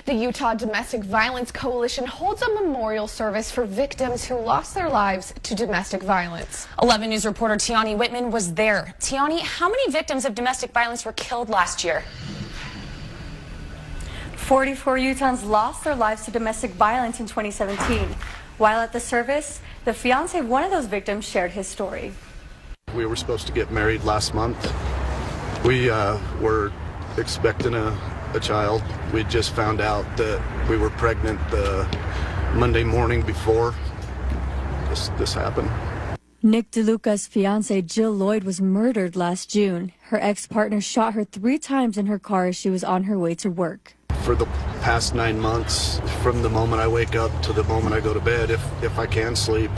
The Utah Domestic Violence Coalition holds a memorial service for victims who lost their lives to domestic violence. 11 News reporter Tiani Whitman was there. Tiani, how many victims of domestic violence were killed last year? 44 Utahns lost their lives to domestic violence in 2017. While at the service, the fiance of one of those victims shared his story. We were supposed to get married last month. We were expecting a child. We just found out that we were pregnant the Monday morning before this happened. Nick DeLuca's fiance Jill Lloyd was murdered last June. Her ex-partner shot her 3 times in her car as she was on her way to work. For the past 9 months, from the moment I wake up to the moment I go to bed, if I can sleep,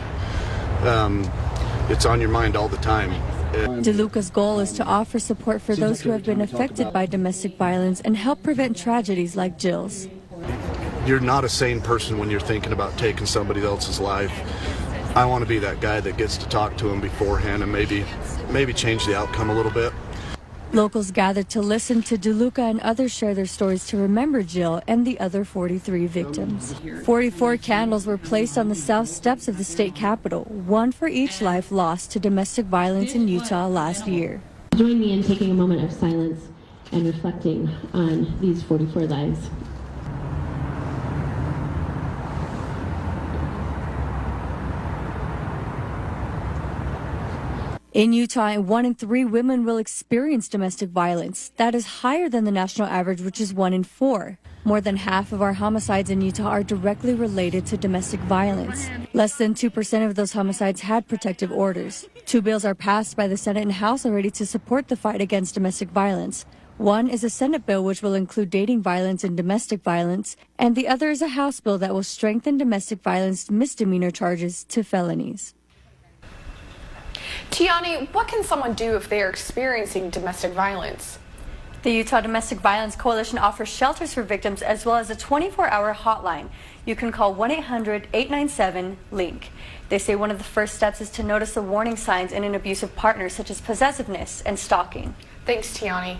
it's on your mind all the time. DeLuca's goal is to offer support for those who have been affected by domestic violence and help prevent tragedies like Jill's. You're not a sane person when you're thinking about taking somebody else's life. I want to be that guy that gets to talk to him beforehand and maybe change the outcome a little bit. Locals gathered to listen to DeLuca and others share their stories to remember Jill and the other 43 victims. 44 candles were placed on the south steps of the state capitol, one for each life lost to domestic violence in Utah last year. Join me in taking a moment of silence and reflecting on these 44 lives. In Utah, 1 in 3 women will experience domestic violence. That is higher than the national average, which is 1 in 4. More than half of our homicides in Utah are directly related to domestic violence. Less than 2% of those homicides had protective orders. 2 bills are passed by the Senate and House already to support the fight against domestic violence. One is a Senate bill which will include dating violence and domestic violence, and the other is a House bill that will strengthen domestic violence misdemeanor charges to felonies. Tiani, what can someone do if they are experiencing domestic violence? The Utah Domestic Violence Coalition offers shelters for victims as well as a 24-hour hotline. You can call 1-800-897-LINK. They say one of the first steps is to notice the warning signs in an abusive partner, such as possessiveness and stalking. Thanks, Tiani.